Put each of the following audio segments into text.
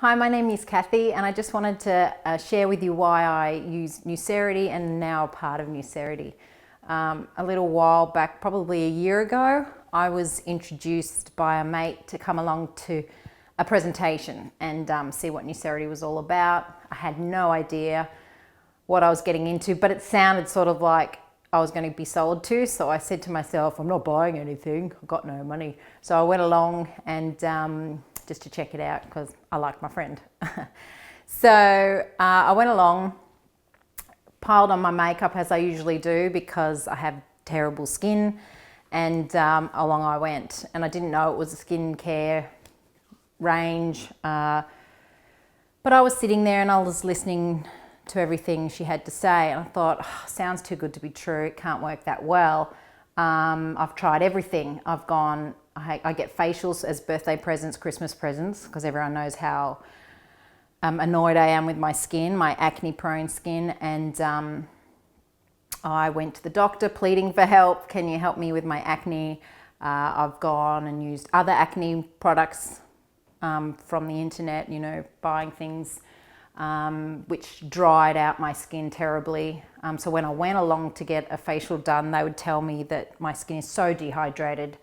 Hi, my name is Cathy and I just wanted to share with you why I use Nucerity and now part of Nucerity. A little while back, probably a year ago, I was introduced by a mate to come along to a presentation and see what Nucerity was all about. I had no idea what I was getting into, but it sounded sort of like I was going to be sold to. So I said to myself, I'm not buying anything, I've got no money. So I went along and just to check it out because I like my friend. So I went along, piled on my makeup as I usually do because I have terrible skin, and along I went. And I didn't know it was a skincare range, but I was sitting there and I was listening to everything she had to say, and I thought, oh, sounds too good to be true, it can't work that well. I've tried everything. I get facials as birthday presents, Christmas presents, because everyone knows how annoyed I am with my skin, my acne prone skin, and I went to the doctor pleading for help. Can you help me with my acne? I've gone and used other acne products from the internet, you know, buying things which dried out my skin terribly. So when I went along to get a facial done, they would tell me that my skin is so dehydrated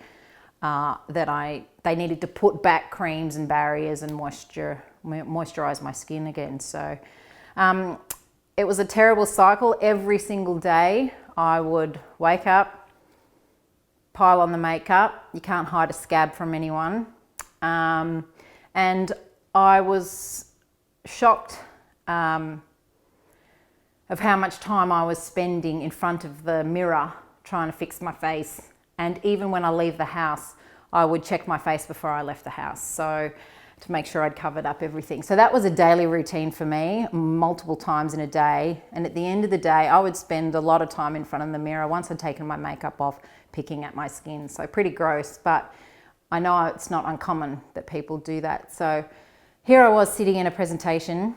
that they needed to put back creams and barriers and moisturize my skin again. So it was a terrible cycle. Every single day I would wake up, pile on the makeup. You can't hide a scab from anyone. And I was shocked of how much time I was spending in front of the mirror trying to fix my face. And even when I leave the house, I would check my face before I left the house, so to make sure I'd covered up everything. So that was a daily routine for me, multiple times in a day. And at the end of the day, I would spend a lot of time in front of the mirror once I'd taken my makeup off, picking at my skin. So pretty gross, but I know it's not uncommon that people do that. So here I was sitting in a presentation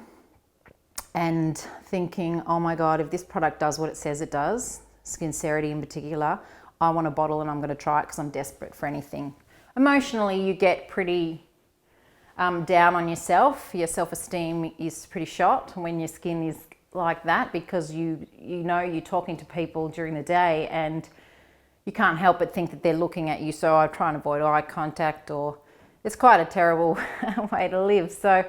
and thinking, oh my God, if this product does what it says it does, Nucerity in particular, I want a bottle and I'm going to try it because I'm desperate for anything. Emotionally, you get pretty down on yourself. Your self-esteem is pretty shot when your skin is like that, because you know you're talking to people during the day and you can't help but think that they're looking at you. So I try and avoid eye contact, or it's quite a terrible way to live. So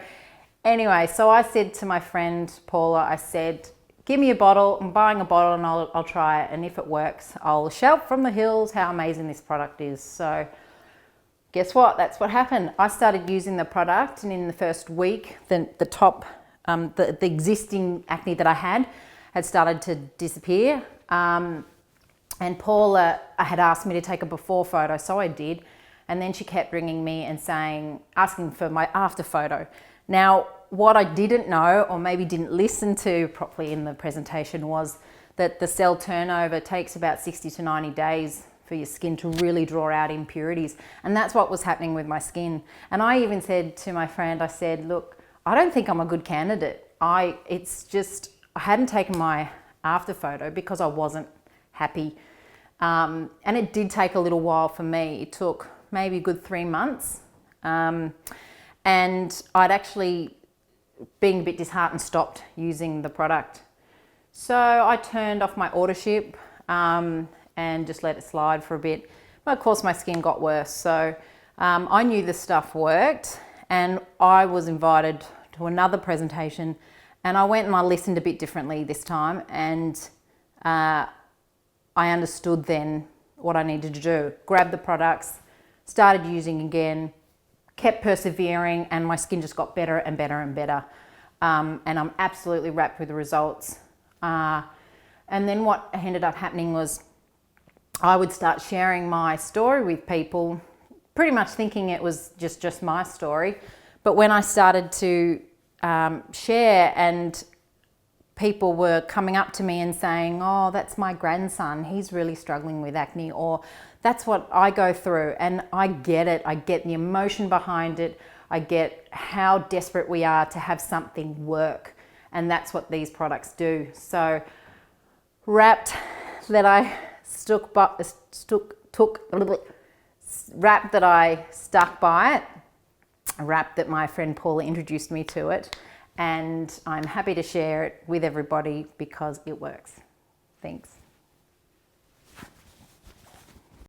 anyway, so I said to my friend Paula, I said, give me a bottle, I'm buying a bottle and I'll try it. And if it works, I'll shout from the hills how amazing this product is. So guess what? That's what happened. I started using the product, and in the first week, the existing acne that I had started to disappear. And Paula had asked me to take a before photo, so I did. And then she kept ringing me and asking for my after photo. Now, what I didn't know, or maybe didn't listen to properly in the presentation, was that the cell turnover takes about 60 to 90 days for your skin to really draw out impurities. And that's what was happening with my skin. And I even said to my friend, I said, look, I don't think I'm a good candidate. It's just, I hadn't taken my after photo because I wasn't happy. And it did take a little while for me. It took maybe a good 3 months. And I'd actually, being a bit disheartened, stopped using the product. So I turned off my auto ship and just let it slide for a bit. But of course my skin got worse. So I knew this stuff worked, and I was invited to another presentation, and I went and I listened a bit differently this time, and I understood then what I needed to do. Grab the products, started using again, kept persevering, and my skin just got better and better and better. And I'm absolutely wrapped with the results. And then what ended up happening was I would start sharing my story with people, pretty much thinking it was just my story. But when I started to share, and people were coming up to me and saying, oh, that's my grandson, he's really struggling with acne, or that's what I go through. And I get it. I get the emotion behind it. I get how desperate we are to have something work. And that's what these products do. So wrapped that I stuck by it, wrap that my friend Paula introduced me to it, and I'm happy to share it with everybody because it works. Thanks.